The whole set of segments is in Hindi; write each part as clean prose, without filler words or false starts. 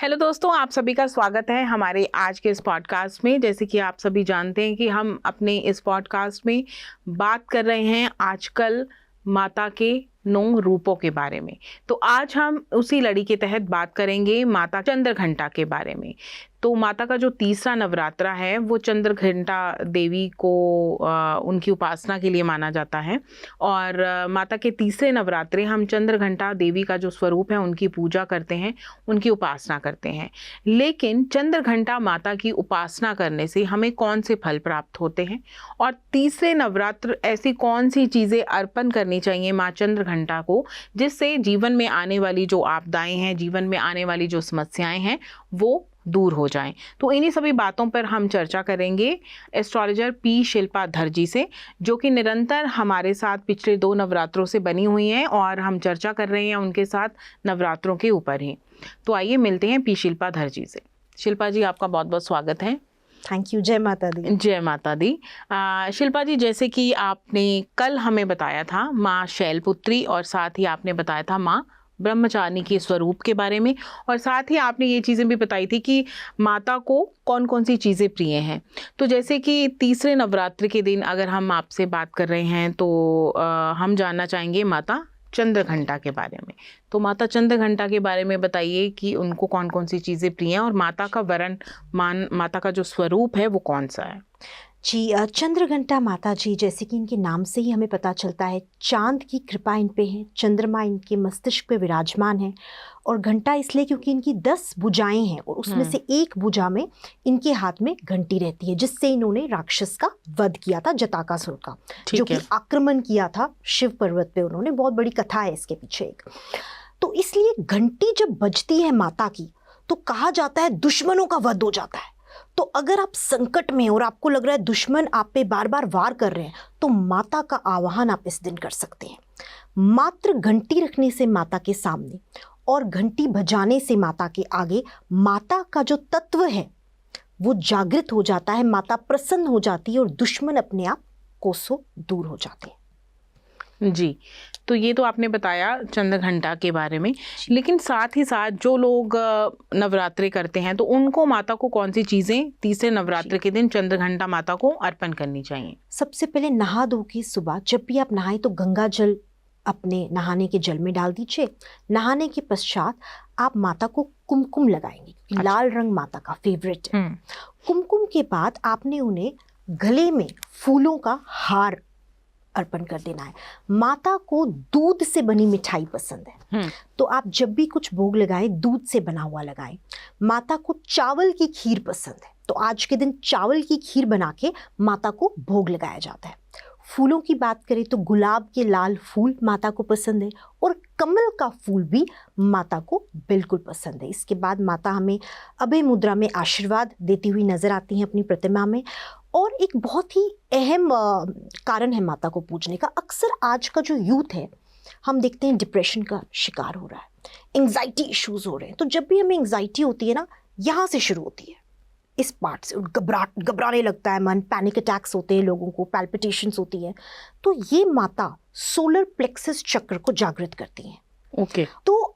हेलो दोस्तों, आप सभी का स्वागत है हमारे आज के इस पॉडकास्ट में। जैसे कि आप सभी जानते हैं कि हम अपने इस पॉडकास्ट में बात कर रहे हैं आजकल माता के 9 रूपों के बारे में। तो आज हम उसी लड़ी के तहत बात करेंगे माता चंद्रघंटा के बारे में। तो माता का जो तीसरा नवरात्रा है वो चंद्रघंटा देवी को उनकी उपासना के लिए माना जाता है। और माता के तीसरे नवरात्रे हम चंद्रघंटा देवी का जो स्वरूप है उनकी पूजा करते हैं, उनकी उपासना करते हैं। लेकिन चंद्रघंटा माता की उपासना करने से हमें कौन से फल प्राप्त होते हैं और तीसरे नवरात्र ऐसी कौन सी चीज़ें अर्पण करनी चाहिए माँ चंद्रघंटा को जिससे जीवन में आने वाली जो आपदाएं हैं, जीवन में आने वाली जो समस्याएं हैं वो दूर हो जाएं। तो इन्हीं सभी बातों पर हम चर्चा करेंगे एस्ट्रोलॉजर पी शिल्पाधर जी से, जो कि निरंतर हमारे साथ पिछले 2 नवरात्रों से बनी हुई हैं और हम चर्चा कर रहे हैं उनके साथ नवरात्रों के ऊपर ही। तो आइए मिलते हैं पी शिल्पाधर जी से। शिल्पा जी, आपका बहुत बहुत स्वागत है। Thank you. जय माता दी। जय माता दी। शिल्पा जी, जैसे कि आपने कल हमें बताया था माँ शैलपुत्री और साथ ही आपने बताया था माँ ब्रह्मचारिणी के स्वरूप के बारे में, और साथ ही आपने ये चीज़ें भी बताई थी कि माता को कौन कौन सी चीज़ें प्रिय हैं। तो जैसे कि तीसरे नवरात्र के दिन अगर हम आपसे बात कर रहे हैं तो हम जानना चाहेंगे माता चंद्रघंटा के बारे में। तो माता चंद्रघंटा के बारे में बताइए कि उनको कौन कौन सी चीज़ें प्रिय हैं और माता का वरण माता का जो स्वरूप है वो कौन सा है। जी, चंद्रघंटा माता जी, जैसे कि इनके नाम से ही हमें पता चलता है, चांद की कृपा इन पे है, चंद्रमा इनके मस्तिष्क पे विराजमान है। और घंटा इसलिए क्योंकि इनकी 10 भुजाएं हैं और उसमें से एक भुजा में इनके हाथ में घंटी रहती है, जिससे इन्होंने राक्षस का वध किया था, जटाकासुर का, जो कि आक्रमण किया था शिव पर्वत पे। उन्होंने बहुत बड़ी कथा है इसके पीछे एक। तो इसलिए घंटी जब बजती है माता की तो कहा जाता है दुश्मनों का वध हो जाता है। तो अगर आप संकट में और आपको लग रहा है दुश्मन आप पे बार बार वार कर रहे हैं तो माता का आवाहन आप इस दिन कर सकते हैं। मात्र घंटी रखने से माता के सामने और घंटी बजाने से माता के आगे माता का जो तत्व है वो जागृत हो जाता है, माता प्रसन्न हो जाती है और दुश्मन अपने आप कोसों दूर हो जाते हैं। जी, तो ये तो आपने बताया चंद्रघंटा के बारे में, लेकिन साथ ही साथ जो लोग नवरात्रि करते हैं तो उनको माता को कौन सी चीज़ें तीसरे नवरात्र के दिन चंद्रघंटा माता को अर्पण करनी चाहिए। सबसे पहले नहा धो के सुबह जब भी आप नहाएं तो गंगा जल अपने नहाने के जल में डाल दीजिए। नहाने के पश्चात आप माता को कुमकुम लगाएंगे। अच्छा। लाल रंग माता का फेवरेट है। कुमकुम के बाद आपने उन्हें गले में फूलों का हार अर्पण कर देना है। माता को दूध से बनी मिठाई पसंद है, तो आप जब भी कुछ भोग लगाएं दूध से बना हुआ लगाएं। माता को चावल की खीर पसंद है, तो आज के दिन चावल की खीर बना के माता को भोग लगाया जाता है। फूलों की बात करें तो गुलाब के लाल फूल माता को पसंद है और कमल का फूल भी माता को बिल्कुल पसंद है। इसके बाद माता हमें अभय मुद्रा में आशीर्वाद देती हुई नजर आती हैं अपनी प्रतिमा में। और एक बहुत ही अहम कारण है माता को पूजने का। अक्सर आज का जो यूथ है हम देखते हैं डिप्रेशन का शिकार हो रहा है, एंग्जाइटी इश्यूज हो रहे हैं। तो जब भी हमें एंग्जाइटी होती है ना, यहाँ से शुरू होती है, इस पार्ट से घबराने लगता है मन, पैनिक अटैक्स होते हैं लोगों को, पैल्पिटेशंस होती है। तो ये माता सोलर प्लेक्सस चक्र को जागृत करती हैं। ओके। तो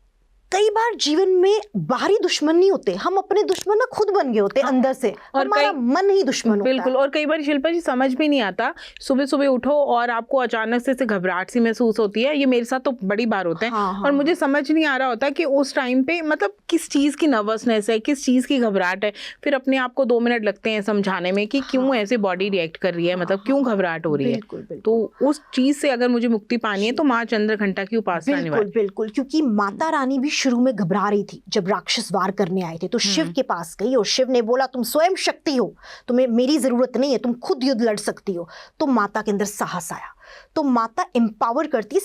कई बार जीवन में बाहरी दुश्मन नहीं होते, हम अपने दुश्मन ना खुद बन गए होते हैं अंदर से, और हमारा मन ही दुश्मन होता है। बिल्कुल। और कई बार शिल्पा जी समझ भी नहीं आता, सुबह सुबह उठो और आपको अचानक से घबराहट सी महसूस होती है। ये मेरे साथ तो बड़ी बार होता है। और मुझे समझ नहीं आ रहा होता कि उस टाइम पे मतलब किस चीज़ की नर्वसनेस है, किस चीज़ की घबराहट है। फिर अपने आप को 2 मिनट लगते हैं समझाने में कि क्यों ऐसे बॉडी रिएक्ट कर रही है, मतलब क्यों घबराहट हो रही है। तो उस चीज़ से अगर मुझे मुक्ति पानी है तो माँ चंद्रघंटा की उपासना। बिल्कुल, क्योंकि माता रानी भी शुरू में घबरा रही थी जब राक्षस वार करने आए थे, तो शिव के पास गई और शिव ने बोला तुम स्वयं शक्ति हो, तुम्हें मेरी जरूरत नहीं है, तुम खुद युद्ध लड़ सकती हो। तो माता के अंदर साहस आया। तो माता एम्पावर करती है,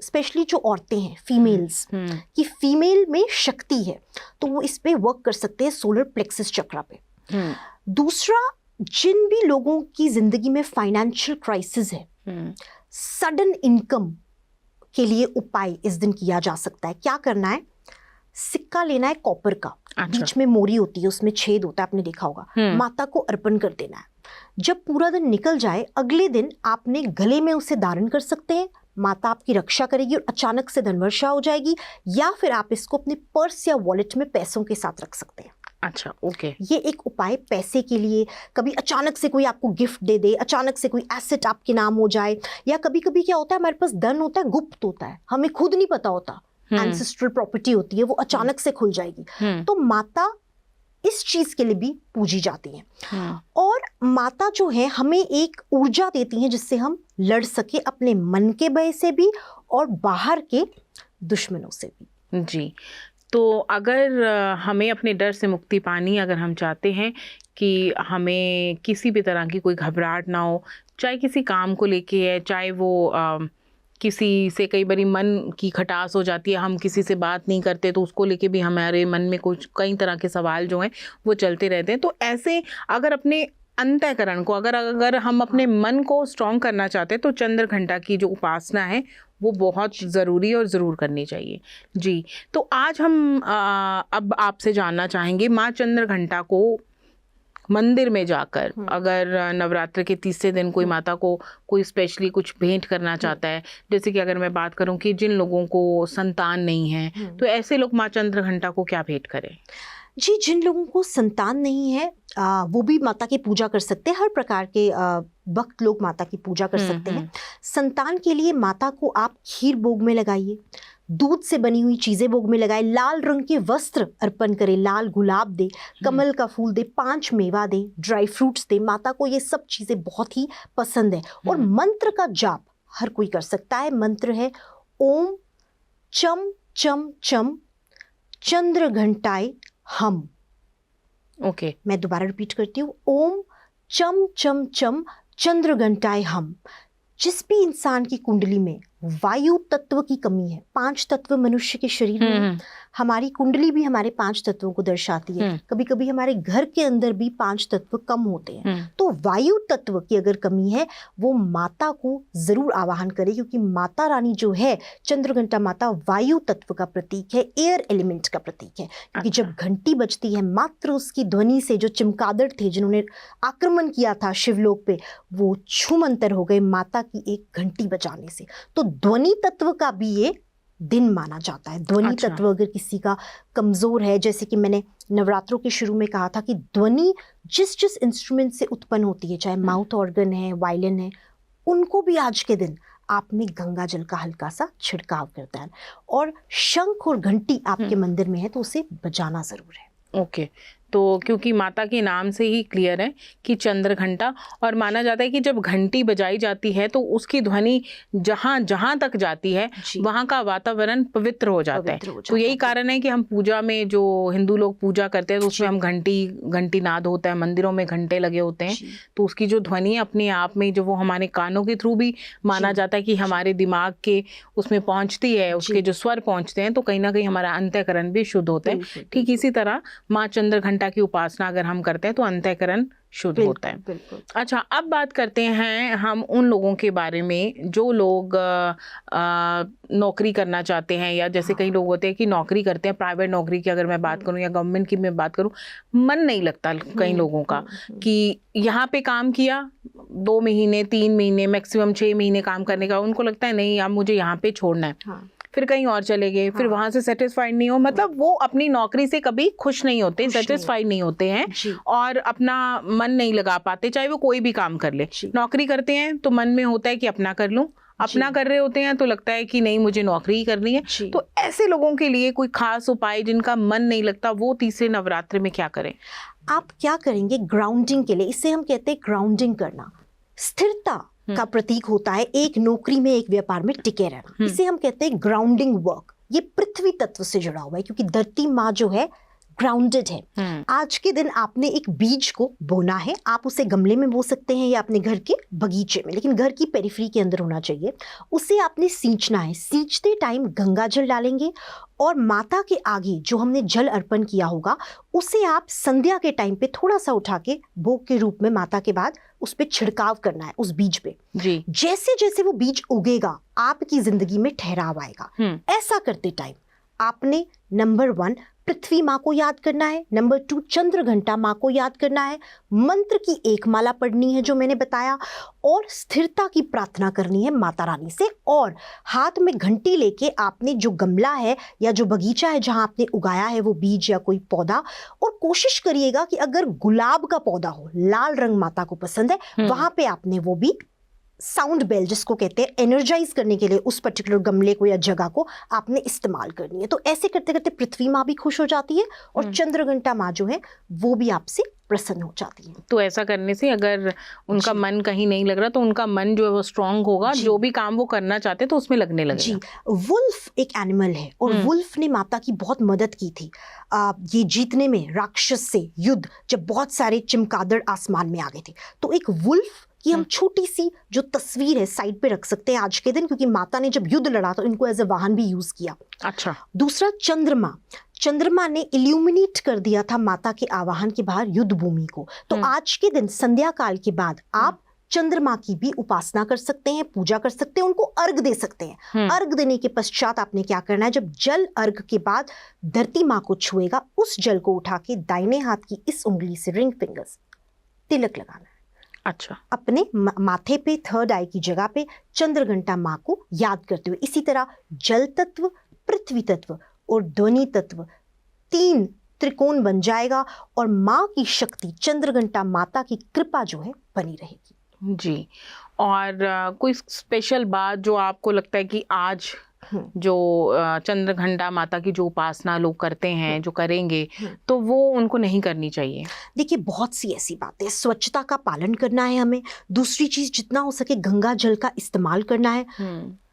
स्पेशली जो औरतें हैं, फीमेल्स, कि फीमेल में शक्ति है, तो वो इस पे वर्क कर सकते हैं सोलर प्लेक्सस चक्र पे। दूसरा, जिन भी लोगों की जिंदगी में फाइनेंशियल क्राइसिस है, सडन इनकम के लिए उपाय इस दिन किया जा सकता है। क्या करना है? सिक्का लेना है कॉपर का। अच्छा। बीच में मोरी होती है, उसमें छेद होता है, आपने देखा होगा। माता को अर्पण कर देना है। जब पूरा दिन निकल जाए, अगले दिन आपने गले में उसे धारण कर सकते हैं, माता आपकी रक्षा करेगी और अचानक से धनवर्षा हो जाएगी, या फिर आप इसको अपने पर्स या वॉलेट में पैसों के साथ रख सकते हैं। अच्छा, ओके। ये एक उपाय पैसे के लिए, कभी अचानक से कोई आपको गिफ्ट दे दे, अचानक से कोई एसेट आपके नाम हो जाए, या कभी कभी क्या होता है हमारे पास धन होता है गुप्त होता है, हमें खुद नहीं पता होता, एंसेस्ट्रल प्रॉपर्टी होती है, वो अचानक से खुल जाएगी। तो माता इस चीज के लिए भी पूजी जाती हैं। और माता जो है हमें एक ऊर्जा देती हैं जिससे हम लड़ सके अपने मन के भय से भी और बाहर के दुश्मनों से भी। जी, तो अगर हमें अपने डर से मुक्ति पानी, अगर हम चाहते हैं कि हमें किसी भी तरह की कोई घबराहट ना हो, चाहे किसी काम को लेके है, चाहे वो किसी से कई बारी मन की खटास हो जाती है, हम किसी से बात नहीं करते तो उसको लेके भी हमारे मन में कुछ कई तरह के सवाल जो हैं वो चलते रहते हैं। तो ऐसे अगर अपने अंतःकरण को, अगर हम अपने मन को स्ट्रॉन्ग करना चाहते हैं तो चंद्र घंटा की जो उपासना है वो बहुत ज़रूरी और ज़रूर करनी चाहिए। जी, तो आज हम अब आपसे जानना चाहेंगे माँ चंद्र घंटा को मंदिर में जाकर, अगर नवरात्र के तीसरे दिन कोई माता को कोई स्पेशली कुछ भेंट करना चाहता है, जैसे कि अगर मैं बात करूं कि जिन लोगों को संतान नहीं है तो ऐसे लोग माँ चंद्र घंटा को क्या भेंट करें? जी, जिन लोगों को संतान नहीं है वो भी माता की पूजा कर सकते हैं। हर प्रकार के भक्त लोग माता की पूजा कर सकते हैं। संतान के लिए माता को आप खीर भोग में लगाइए, दूध से बनी हुई चीजें भोग में लगाए, लाल रंग के वस्त्र अर्पण करें, लाल गुलाब दे, कमल का फूल दे, 5 मेवा दे, ड्राई फ्रूट्स दे। माता को ये सब चीजें बहुत ही पसंद है। और मंत्र का जाप हर कोई कर सकता है। मंत्र है ओम चम चम चम चंद्र घंटाए हम। ओके, मैं दोबारा रिपीट करती हूँ, ओम चम चम चम चंद्र घंटाए हम। जिस भी इंसान की कुंडली में वायु तत्व की कमी है, 5 तत्व मनुष्य के शरीर में, हमारी कुंडली भी हमारे 5 तत्वों को दर्शाती है। कभी कभी हमारे घर के अंदर भी 5 तत्व कम होते हैं। तो वायु तत्व की अगर कमी है वो माता को जरूर आवाहन करे, क्योंकि माता रानी जो है चंद्रघंटा माता वायु तत्व का प्रतीक है, एयर एलिमेंट का प्रतीक है। क्योंकि जब घंटी बजती है मात्र उसकी ध्वनि से जो चमगादड़ थे जिन्होंने आक्रमण किया था शिवलोक पे, वो छूमंतर हो गए माता की एक घंटी बजाने से। तो ध्वनि तत्व का भी ये दिन माना जाता है। ध्वनि तत्व अगर किसी का कमजोर है, जैसे कि मैंने नवरात्रों के शुरू में कहा था कि ध्वनि जिस जिस इंस्ट्रूमेंट से उत्पन्न होती है, चाहे माउथ ऑर्गन है, वायलिन है, उनको भी आज के दिन आपने गंगा जल का हल्का सा छिड़काव करता है। और शंख और घंटी आपके मंदिर में है तो उसे बजाना जरूर है। ओके, तो क्योंकि माता के नाम से ही क्लियर है कि चंद्र घंटा, और माना जाता है कि जब घंटी बजाई जाती है तो उसकी ध्वनि जहाँ जहाँ तक जाती है वहाँ का वातावरण पवित्र हो जाता है। तो यही कारण है कि हम पूजा में, जो हिंदू लोग पूजा करते हैं तो उसमें हम घंटी नाद होता है, मंदिरों में घंटे लगे होते हैं, तो उसकी जो ध्वनि अपने आप में जो वो हमारे कानों के थ्रू भी माना जाता है कि हमारे दिमाग के उसमें पहुँचती है, उसके जो स्वर पहुँचते हैं, तो कहीं ना कहीं हमारा अंतःकरण भी शुद्ध होता है। ठीक इसी तरह माँ चंद्र घंटा की उपासना अगर हम करते हैं तो अंतःकरण शुद्ध होता है। बिल्कुल। अच्छा, अब बात करते हैं हम उन लोगों के बारे में जो लोग नौकरी करना चाहते हैं, या जैसे कई लोग होते हैं कि नौकरी करते हैं, प्राइवेट नौकरी की अगर मैं बात करूं या गवर्नमेंट की मैं बात करूं, मन नहीं लगता कई लोगों का कि यहाँ पे काम किया 2 महीने 3 महीने मैक्सिमम 6 महीने काम करने का, उनको लगता है नहीं अब मुझे यहाँ पे छोड़ना है, फिर कहीं और चले गए, फिर वहां से सेटिस्फाइड नहीं हो, मतलब वो अपनी नौकरी से कभी खुश नहीं होते, सेटिस्फाइड नहीं होते हैं और अपना मन नहीं लगा पाते, चाहे वो कोई भी काम कर ले। नौकरी करते हैं तो मन में होता है कि अपना कर लूं, अपना कर रहे होते हैं तो लगता है कि नहीं मुझे नौकरी ही करनी है। तो ऐसे लोगों के लिए कोई खास उपाय, जिनका मन नहीं लगता, वो तीसरे नवरात्र में क्या करें? आप क्या करेंगे ग्राउंडिंग के लिए? इसे हम कहते हैं ग्राउंडिंग करना। स्थिरता का प्रतीक होता है एक नौकरी में, एक व्यापार में टिके रहना। इसे हम कहते हैं ग्राउंडिंग वर्क। ये पृथ्वी तत्व से जुड़ा हुआ है क्योंकि धरती माँ जो है ग्राउंडेड है। आज के दिन आपने एक बीज को बोना है, आप उसे गमले में बो सकते हैं या अपने घर के बगीचे में, लेकिन घर की पेरिफेरी के अंदर होना चाहिए। उसे आपने सींचना है। सींचते टाइम गंगा जल डालेंगे और माता के आगे जो हमने जल अर्पण किया होगा उसे आप संध्या के टाइम पे थोड़ा सा उठा के भोग के रूप में माता के बाद उस पे छिड़काव करना है उस बीज पे। जैसे जैसे वो बीज उगेगा आपकी जिंदगी में ठहराव आएगा। ऐसा करते टाइम आपने नंबर 1 पृथ्वी माँ को याद करना है। नंबर 2, चंद्र घंटा माँ को याद करना है। मंत्र की एक माला पढ़नी है जो मैंने बताया, और स्थिरता की प्रार्थना करनी है माता रानी से। और हाथ में घंटी लेके आपने जो गमला है या जो बगीचा है जहां आपने उगाया है वो बीज या कोई पौधा, और कोशिश करिएगा कि अगर गुलाब का पौधा हो, लाल रंग माता को पसंद है, वहां पे आपने वो भी साउंड बेल जिसको कहते हैं एनर्जाइज करने के लिए उस पर्टिकुलर गमले को या जगह को आपने इस्तेमाल करनी है। तो ऐसे करते करते पृथ्वी माँ भी खुश हो जाती है और चंद्रघंटा माँ जो है वो भी आपसे प्रसन्न हो जाती है। तो ऐसा करने से अगर उनका मन कहीं नहीं लग रहा तो उनका मन जो है वो स्ट्रांग होगा, जो भी काम वो करना चाहते तो उसमें लगने लगेगा। जी, वुल्फ एक एनिमल है और वुल्फ ने माता की बहुत मदद की थी ये जीतने में राक्षस से युद्ध, जब बहुत सारे चमगादड़ आसमान में आ गए थे। तो एक वुल्फ कि हम छोटी सी जो तस्वीर है साइड पे रख सकते हैं आज के दिन, क्योंकि माता ने जब युद्ध लड़ा तो इनको एज ए वाहन भी यूज किया। अच्छा। दूसरा, चंद्रमा ने इल्यूमिनेट कर दिया था माता के आवाहन के बाहर युद्ध भूमि को। तो आज के दिन संध्या काल के बाद आप चंद्रमा की भी उपासना कर सकते हैं, पूजा कर सकते हैं, उनको अर्घ दे सकते हैं। अर्घ देने के पश्चात आपने क्या करना है, जब जल अर्घ के बाद धरती माँ को छुएगा, उस जल को उठा के दाहिने हाथ की इस उंगली से रिंग फिंगर्स तिलक लगाना है। अच्छा। अपने माथे पे थर्ड आई की जगह पे चंद्रघंटा माँ को याद करते हुए। इसी तरह जल तत्व, पृथ्वी तत्व और ध्वनि तत्व 3 त्रिकोण बन जाएगा और माँ की शक्ति, चंद्रघंटा माता की कृपा जो है बनी रहेगी। जी। और कोई स्पेशल बात जो आपको लगता है कि आज जो चंद्रघंटा माता की जो उपासना लोग करते हैं, जो करेंगे, तो वो उनको नहीं करनी चाहिए? देखिए, बहुत सी ऐसी बातें, स्वच्छता का पालन करना है हमें। दूसरी चीज, जितना हो सके गंगा जल का इस्तेमाल करना है।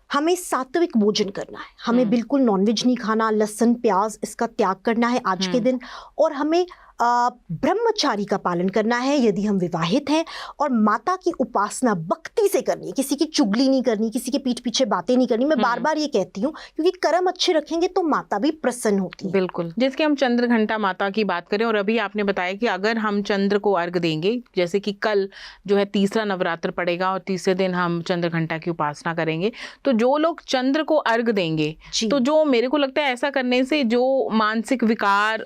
हमें सात्विक भोजन करना है, हमें बिल्कुल नॉनवेज नहीं खाना, लहसुन प्याज इसका त्याग करना है आज के दिन। और हमें ब्रह्मचारी का पालन करना है यदि हम विवाहित हैं। और माता की उपासना भक्ति से करनी है, किसी की चुगली नहीं करनी, किसी के पीठ पीछे बातें नहीं करनी। मैं बार बार ये कहती हूँ क्योंकि कर्म अच्छे रखेंगे तो माता भी प्रसन्न होती है। बिल्कुल। जैसे हम चंद्रघंटा माता की बात करें, और अभी आपने बताया कि अगर हम चंद्र को अर्घ देंगे, जैसे कि कल जो है तीसरा नवरात्र पड़ेगा और तीसरे दिन हम चंद्रघंटा की उपासना करेंगे, तो जो लोग चंद्र को अर्घ देंगे, तो जो मेरे को लगता है ऐसा करने से जो मानसिक विकार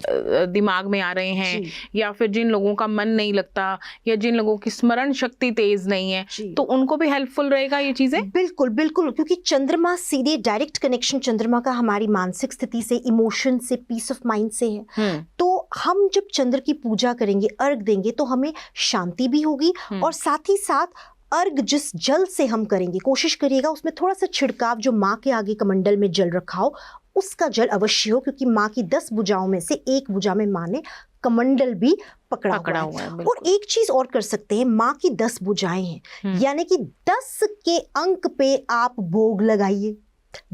दिमाग में आ रहे हैं, या फिर जिन लोगों का मन नहीं लगता, या जिन लोगों की स्मरण शक्ति तेज नहीं है, तो उनको भी हेल्पफुल रहेगा ये चीजें। बिल्कुल बिल्कुल, क्योंकि चंद्रमा सीधे डायरेक्ट कनेक्शन चंद्रमा का हमारी मानसिक स्थिति से, इमोशन से, पीस ऑफ माइंड से है। तो हम जब चंद्र की पूजा करेंगे, अर्घ देंगे, तो हमें शांति भी होगी। और साथ ही साथ अर्घ जिस जल से हम करेंगे, कोशिश करिएगा उसमें थोड़ा सा छिड़काव, जो माँ के आगे कमंडल में जल रखा हो उसका जल अवश्य हो, क्योंकि माँ की 10 भुजाओं में से एक भुजा में माँ ने कमंडल भी पकड़ा हुआ है। और एक चीज और कर सकते हैं, माँ की 10 भुजाएं हैं, यानी कि 10 के अंक पे आप भोग लगाइए।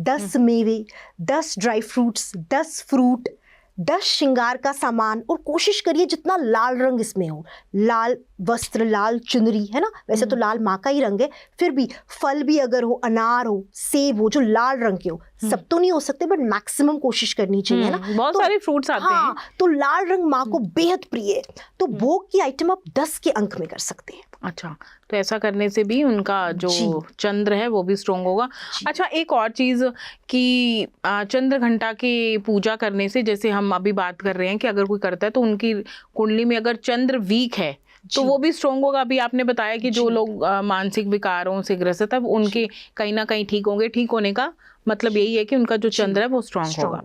10 मेवे, 10 ड्राई फ्रूट्स, 10 फ्रूट, 10 श्रृंगार का सामान। और कोशिश करिए जितना लाल रंग इसमें हो, लाल वस्त्र, लाल चुनरी, है ना, वैसे तो लाल माँ का ही रंग है, फिर भी फल भी अगर हो, अनार हो, सेब हो, जो लाल रंग के हो, सब तो नहीं हो सकते बट मैक्सिमम कोशिश करनी चाहिए, है ना। बहुत सारे फ्रूट्स आते हैं। तो लाल रंग माँ को बेहद प्रिय है, तो भोग की आइटम आप 10 के अंक में कर सकते हैं। अच्छा, तो ऐसा करने से भी उनका जो चंद्र है वो भी स्ट्रॉन्ग होगा। अच्छा, एक और चीज कि चंद्रघंटा की पूजा करने से, जैसे हम अभी बात कर रहे हैं कि अगर कोई करता है तो उनकी कुंडली में अगर चंद्र वीक है तो वो भी स्ट्रॉन्ग होगा। अभी आपने बताया कि जो लोग मानसिक विकारों से ग्रसित है उनके कहीं ना कहीं ठीक होंगे। ठीक होने का मतलब यही है कि उनका जो चंद्र है वो स्ट्रॉन्ग होगा।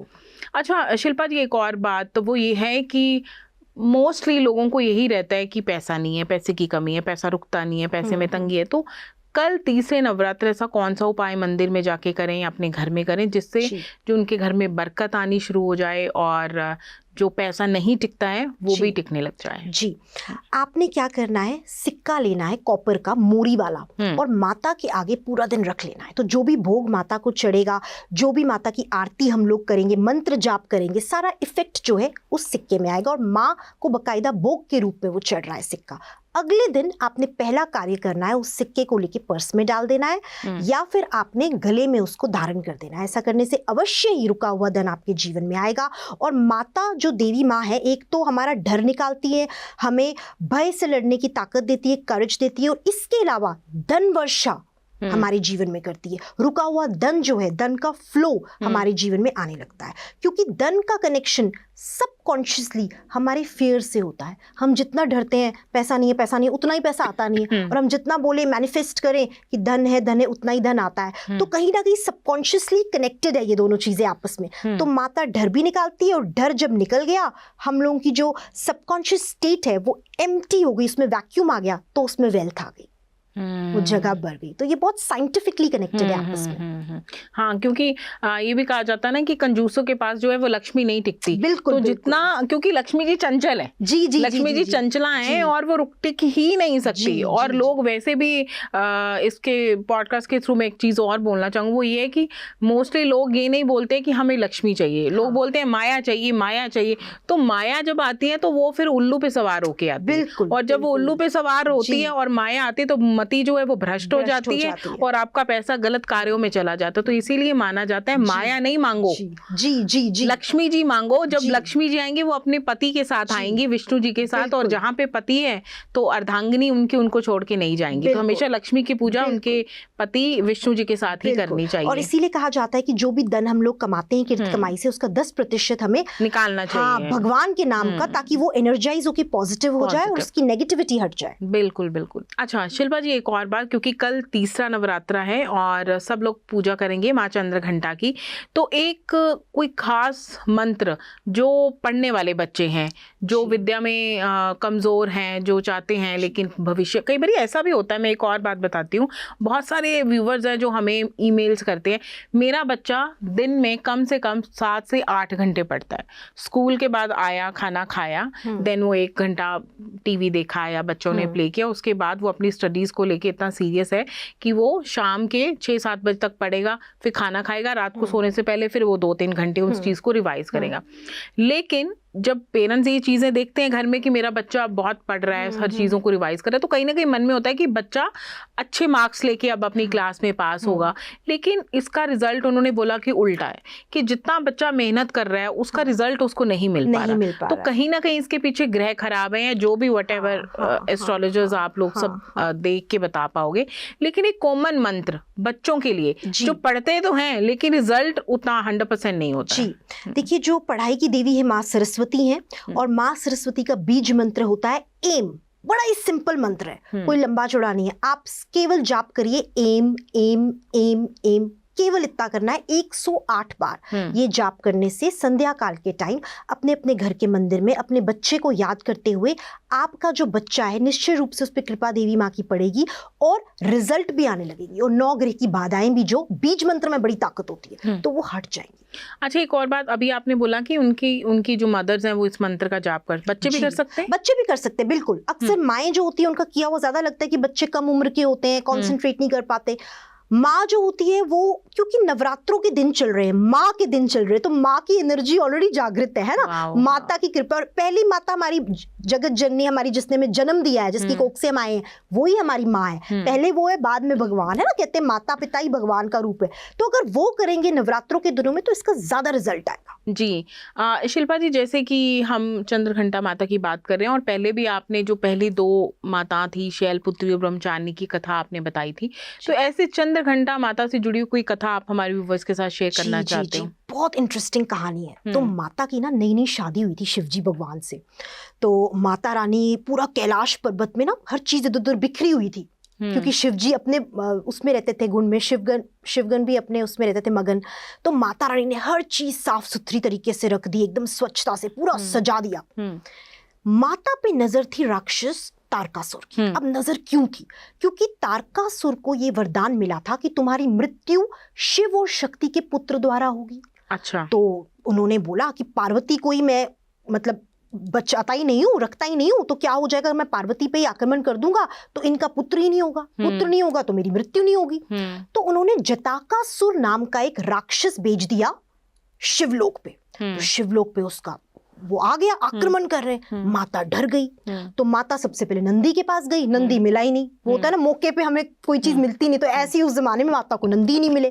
अच्छा शिल्पा जी, एक और बात तो वो ये है कि मोस्टली लोगों को यही रहता है कि पैसा नहीं है, पैसे की कमी है, पैसा रुकता नहीं है, पैसे में तंगी है। तो कल तीसरे नवरात्र ऐसा कौन सा उपाय मंदिर में जाके करें या अपने घर में करें जिससे जो उनके घर में बरकत आनी शुरू हो जाए और जो पैसा नहीं टिकता है वो भी टिकने लग जाए? जी, आपने क्या करना है, सिक्का लेना है कॉपर का, मोरी वाला, और माता के आगे पूरा दिन रख लेना है। तो जो भी भोग माता को चढ़ेगा, जो भी माता की आरती हम लोग करेंगे, मंत्र जाप करेंगे, सारा इफेक्ट जो है उस सिक्के में आएगा और माँ को बकायदा भोग के रूप में वो चढ़ रहा है सिक्का। अगले दिन आपने पहला कार्य करना है, उस सिक्के को लेके पर्स में डाल देना है या फिर आपने गले में उसको धारण कर देना है। ऐसा करने से अवश्य ही रुका हुआ धन आपके जीवन में आएगा। और माता जो देवी माँ है, एक तो हमारा डर निकालती है, हमें भय से लड़ने की ताकत देती है, करेज देती है, और इसके अलावा धन वर्षा हमारे जीवन में करती है। रुका हुआ धन जो है, धन का फ्लो हमारे जीवन में आने लगता है, क्योंकि धन का कनेक्शन सबकॉन्शियसली हमारे फियर से होता है। हम जितना डरते हैं पैसा नहीं है पैसा नहीं है, उतना ही पैसा आता नहीं है, और हम जितना बोले मैनिफेस्ट करें कि धन है उतना ही धन आता है। तो कहीं ना कहीं सबकॉन्शियसली कनेक्टेड है ये दोनों चीजें आपस में। तो माता डर भी निकालती है, और डर जब निकल गया, हम लोगों की जो सबकॉन्शियस स्टेट है वो एम्प्टी हो गई, उसमें वैक्यूम आ गया, तो उसमें वेल्थ आ गई, वो जगह बढ़ गई। तो ये बहुत साइंटिफिकली कनेक्टेड है आपस में। हाँ, क्योंकि ये भी कहा जाता है ना कि कंजूसों के पास जो है वो लक्ष्मी नहीं टिकती। बिल्कुल, तो जितना, क्योंकि लक्ष्मी जी चंचल है, जी लक्ष्मी जी चंचला है, और वो टिक ही नहीं सकती। और लोग वैसे भी इसके पॉडकास्ट के थ्रू मैं एक चीज और बोलना चाहूंगी, वो ये है कि मोस्टली लोग ये नहीं बोलते कि हमें लक्ष्मी चाहिए, लोग बोलते हैं माया चाहिए, माया चाहिए। तो माया जब आती है तो वो फिर उल्लू पे सवार होके आती है, और जब वो उल्लू पे सवार होती है और माया आती है तो मति जो है वो भ्रष्ट हो जाती है, और आपका पैसा गलत कार्यों में चला जाता है। तो इसीलिए माना जाता है माया नहीं मांगो, जी, लक्ष्मी जी मांगो। जब लक्ष्मी जी आएंगे वो अपने पति के साथ आएंगी, विष्णु जी के साथ, और जहाँ पे पति है तो अर्धांगिनी उनको छोड़ के नहीं जाएंगी। तो हमेशा लक्ष्मी की पूजा उनके पति विष्णु जी के साथ ही करनी चाहिए। और इसीलिए कहा जाता है कि जो भी धन हम लोग कमाते हैं किरत कमाई से, उसका 10% हमें निकालना चाहिए भगवान के नाम का, ताकि वो एनर्जाइज होकर पॉजिटिव हो जाए और उसकी नेगेटिविटी हट जाए। बिल्कुल बिल्कुल। अच्छा शिल्पा जी, एक और बात, क्योंकि कल तीसरा नवरात्रा है और सब लोग पूजा करेंगे माँ चंद्रघंटा की, तो एक कोई खास मंत्र जो पढ़ने वाले बच्चे हैं, जो विद्या में कमजोर हैं, जो चाहते हैं लेकिन भविष्य, कई बार ऐसा भी होता है। मैं एक और बात बताती हूँ, बहुत सारे व्यूवर्स हैं जो हमें ईमेल्स करते हैं, मेरा बच्चा दिन में कम से कम 7 से 8 घंटे पढ़ता है, स्कूल के बाद आया, खाना खाया, देन वो 1 घंटा टीवी देखा या बच्चों ने प्ले किया, उसके बाद वो अपनी स्टडीज को लेके इतना सीरियस है कि वो शाम के 6-7 बजे तक पढ़ेगा, फिर खाना खाएगा, रात को सोने से पहले फिर वो 2-3 घंटे उस चीज को रिवाइज करेगा। लेकिन जब पेरेंट्स ये चीजें देखते हैं घर में कि मेरा बच्चा बहुत पढ़ रहा है, हर चीजों को रिवाइज कर रहा है, तो कहीं ना कहीं मन में होता है कि बच्चा अच्छे मार्क्स लेके अब अपनी क्लास में पास होगा। लेकिन इसका रिजल्ट उन्होंने बोला कि उल्टा है, कि जितना बच्चा मेहनत कर रहा है उसका रिजल्ट उसको नहीं मिल पा रहा। तो कहीं ना कहीं इसके पीछे ग्रह खराब है, जो भी व्हाटएवर एस्ट्रोलॉजर्स आप लोग सब देख के बता पाओगे। लेकिन एक कॉमन मंत्र बच्चों के लिए, जो पढ़ते तो हैं लेकिन रिजल्ट उतना 100% नहीं होता। जी देखिए, जो पढ़ाई की देवी है माँ सरस्वती हैं, और माँ सरस्वती का बीज मंत्र होता है एम। बड़ा ही सिंपल मंत्र है, कोई लंबा चौड़ा नहीं है। आप केवल जाप करिए एम एम एम एम, केवल इतना करना है 108 बार। ये जाप करने से संध्या काल के टाइम अपने अपने घर के मंदिर में अपने बच्चे को याद करते हुए, आपका जो बच्चा है निश्चय रूप से उस पर कृपा देवी माँ की पड़ेगी और रिजल्ट भी आने लगेगी, और 9 ग्रह की बाधाएं भी जो बीज मंत्र में बड़ी ताकत होती है तो वो हट जाएंगी। अच्छा, एक और बात, अभी आपने बोला कि उनकी जो मदर्स हैं वो इस मंत्र का जाप कर, बच्चे भी कर सकते हैं? बच्चे भी कर सकते हैं, बिल्कुल। अक्सर माएँ जो होती है उनका किया हुआ ज्यादा लगता है कि बच्चे कम उम्र के होते हैं, कॉन्सेंट्रेट नहीं कर पाते। माँ जो होती है वो, क्योंकि नवरात्रों के दिन चल रहे हैं, माँ के दिन चल रहे हैं, तो माँ की एनर्जी ऑलरेडी जागृत है ना, माता की कृपा। और पहली माता हमारी जगत जननी, हमारी जिसने हमें जन्म दिया है, जिसकी कोख से हम आए हैं, वही हमारी माँ है। पहले वो है, बाद में भगवान है ना, कहते हैं माता पिता ही भगवान का रूप है। तो अगर वो करेंगे नवरात्रों के दिनों में तो इसका ज्यादा रिजल्ट आएगा। जी शिल्पा जी, जैसे कि हम चंद्रघंटा माता की बात कर रहे हैं, और पहले भी आपने जो पहली 2 माता थी, शैलपुत्री और ब्रह्मचारिणी की कथा आपने बताई थी, तो ऐसे चंद्रघंटा माता से जुड़ी हुई कोई कथा आप हमारे व्यूअर्स के साथ शेयर करना चाहते हो? बहुत इंटरेस्टिंग कहानी है। तो माता की ना नई शादी हुई थी शिवजी भगवान से। तो माता रानी पूरा कैलाश पर्वत में ना हर चीज इधर उधर बिखरी हुई थी, क्योंकि शिवजी अपने उसमें रहते थे गुण में, शिवगण भी अपने उसमें रहते थे मगन। तो माता रानी ने हर चीज साफ सुथरी तरीके से रख दी, एकदम स्वच्छता से पूरा सजा दिया। माता पे नजर थी राक्षस तारकासुर की। अब नजर क्यों की? क्योंकि तारकासुर को ये वरदान मिला था कि तुम्हारी मृत्यु शिव और शक्ति के पुत्र द्वारा होगी। अच्छा। तो उन्होंने बोला कि पार्वती को ही मैं मतलब बचाता ही नहीं हूँ, रखता ही नहीं हूँ, तो क्या हो जाएगा, मैं पार्वती पे ही आक्रमण कर दूंगा तो इनका पुत्र ही नहीं होगा, पुत्र नहीं होगा तो मेरी मृत्यु नहीं होगी। तो उन्होंने जटाकासुर नाम का एक राक्षस भेज दिया शिवलोक पे। तो शिवलोक पे उसका वो आ गया, आक्रमण कर रहे। माता डर गई। तो माता सबसे पहले नंदी के पास गई, नंदी मिला ही नहीं। वो होता है ना, मौके पे हमें कोई चीज मिलती नहीं, तो ऐसे ही उस जमाने में माता को नंदी नहीं मिले।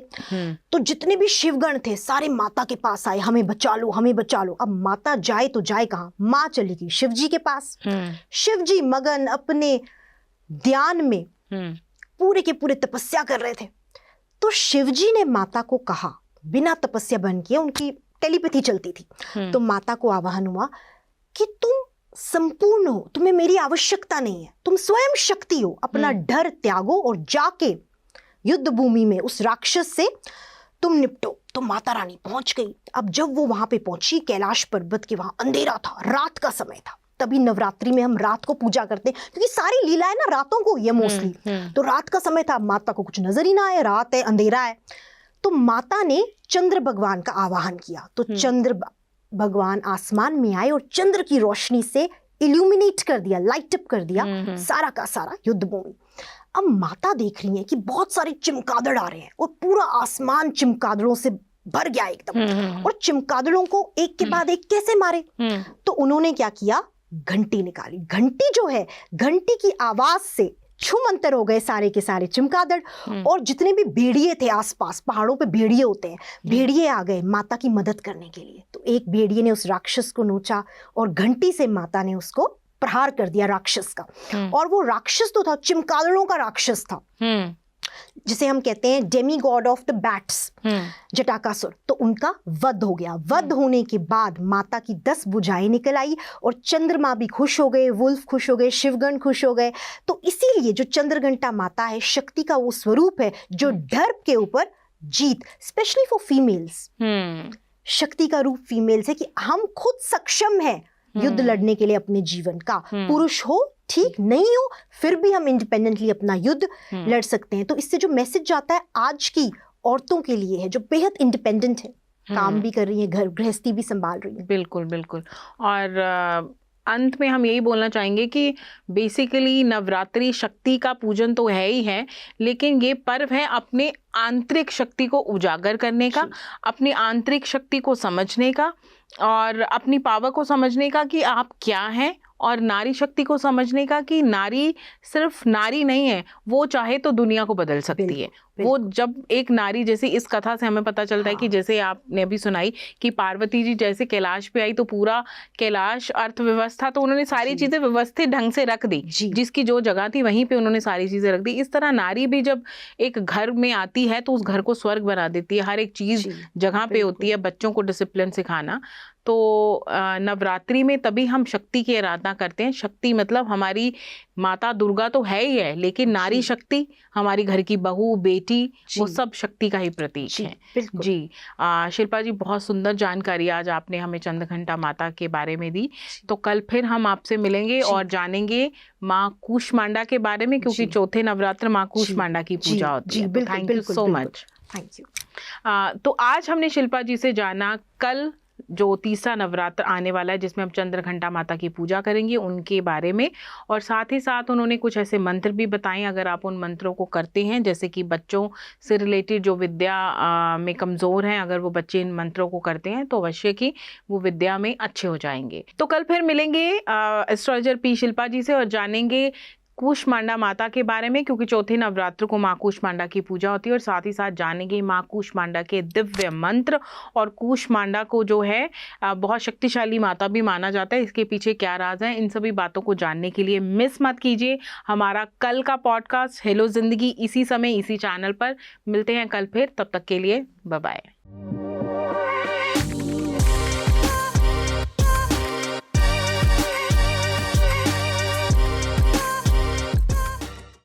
तो जितने भी शिवगण थे सारे माता के पास आए, हमें बचा लो, हमें बचा लो। अब माता जाए तो जाए कहाँ? माँ चली गई शिवजी के पास। शिवजी मगन अपने ध्यान में पूरे के पूरे तपस्या कर रहे थे। तो शिवजी ने माता को कहा, बिना तपस्या बंद किए, उनकी टेलीपैथी चलती थी, तो माता को आवाहन हुआ कि तुम संपूर्ण हो, तुम्हें मेरी आवश्यकता नहीं है, तुम स्वयं शक्ति हो, अपना डर त्यागो और जाके युद्ध भूमि में उस राक्षस से तुम निपटो। तो माता रानी पहुंच गई। अब जब वो वहां पे पहुंची, कैलाश पर्वत के वहां अंधेरा था, रात का समय था। तभी नवरात्रि में हम रात को पूजा करते हैं, क्योंकि सारी लीलाएं ना रातों को ये मोस्टली। तो रात का समय था, माता को कुछ नजर ही ना आए, रात है, अंधेरा है। तो माता ने चंद्र भगवान का आवाहन किया। तो चंद्र भगवान आसमान में आए और चंद्र की रोशनी से इल्यूमिनेट कर दिया, लाइट अप कर दिया सारा का सारा युद्ध भूमि। अब माता देख रही हैं कि बहुत सारे चमगादड़ आ रहे हैं और पूरा आसमान चमगादड़ों से भर गया एकदम, और चमगादड़ों को एक के बाद एक कैसे मारे। तो उन्होंने क्या किया, घंटी निकाली। घंटी जो है, घंटी की आवाज से छूमंतर हो गए सारे के सारे चमगादड़, और जितने भी भेड़िए थे आसपास, पहाड़ों पे भेड़िए होते हैं, भेड़िए आ गए माता की मदद करने के लिए। तो एक भेड़िए ने उस राक्षस को नोचा और घंटी से माता ने उसको प्रहार कर दिया राक्षस का। और वो राक्षस तो था, चमगादड़ों का राक्षस था, जिसे हम कहते हैं demigod of the bats, Jatakasur. तो उनका वध हो गया। वध होने के बाद माता की 10 भुजाएं निकल आई और चंद्रमा भी खुश हो गए, वुल्फ खुश हो गए, शिवगण खुश हो गए। तो इसीलिए जो चंद्रघंटा माता है, शक्ति का वो स्वरूप है जो डर के ऊपर जीत, स्पेशली फॉर फीमेल्स। शक्ति का रूप फीमेल्स है कि हम खुद सक्षम हैं युद्ध लड़ने के लिए अपने जीवन का। पुरुष हो ठीक, नहीं हो फिर भी हम इंडिपेंडेंटली अपना युद्ध लड़ सकते हैं। तो इससे जो मैसेज जाता है आज की औरतों के लिए है, जो बेहद इंडिपेंडेंट है, काम भी कर रही है, घर गृहस्थी भी संभाल रही है। बिल्कुल बिल्कुल। और अंत में हम यही बोलना चाहेंगे कि बेसिकली नवरात्रि शक्ति का पूजन तो है ही है, लेकिन ये पर्व है अपने आंतरिक शक्ति को उजागर करने का, अपनी आंतरिक शक्ति को समझने का, और अपनी पावर को समझने का कि आप क्या हैं, और नारी शक्ति को समझने का कि नारी सिर्फ नारी नहीं है, वो चाहे तो दुनिया को बदल सकती है। वो जब एक नारी, जैसे इस कथा से हमें पता चलता है कि जैसे आपने अभी सुनाई कि पार्वती जी जैसे कैलाश पे आई तो पूरा कैलाश अर्थव्यवस्था, तो उन्होंने सारी चीजें व्यवस्थित ढंग से रख दी, जिसकी जो जगह थी वहीं पे उन्होंने सारी चीजें रख दी। इस तरह नारी भी जब एक घर में आती है तो उस घर को स्वर्ग बना देती है, हर एक चीज जगह पे होती है, बच्चों को डिसिप्लिन सिखाना। तो नवरात्रि में तभी हम शक्ति की आराधना करते हैं। शक्ति मतलब हमारी माता दुर्गा तो है ही है, लेकिन नारी शक्ति, हमारी घर की बहू, बेटी, वो सब शक्ति का ही प्रतीक है। जी शिल्पा जी, बहुत सुंदर जानकारी आज आपने हमें चंद्रघंटा माता के बारे में दी। तो कल फिर हम आपसे मिलेंगे और जानेंगे माँ कूष्मांडा के बारे में, क्योंकि चौथे नवरात्र माँ कूष्मांडा की पूजा होती है। Thank you so much. Thank you. तो आज हमने शिल्पा जी से जाना कल जो तीसरा नवरात्र आने वाला है, जिसमें हम चंद्रघंटा माता की पूजा करेंगे, उनके बारे में, और साथ ही साथ उन्होंने कुछ ऐसे मंत्र भी बताए, अगर आप उन मंत्रों को करते हैं, जैसे कि बच्चों से रिलेटेड जो विद्या में कमज़ोर हैं, अगर वो बच्चे इन मंत्रों को करते हैं तो अवश्य कि वो विद्या में अच्छे हो जाएंगे। तो कल फिर मिलेंगे एस्ट्रोलॉजर पी शिल्पा जी से और जानेंगे कूष्मांडा माता के बारे में, क्योंकि चौथे नवरात्र को माँ कूष्मांडा की पूजा होती है, और साथ ही साथ जानेंगे माँ कूष्मांडा के दिव्य मंत्र, और कूष्मांडा को जो है बहुत शक्तिशाली माता भी माना जाता है, इसके पीछे क्या राज है, इन सभी बातों को जानने के लिए मिस मत कीजिए हमारा कल का पॉडकास्ट हेलो जिंदगी, इसी समय इसी चैनल पर। मिलते हैं कल फिर, तब तक के लिए बाय बाय।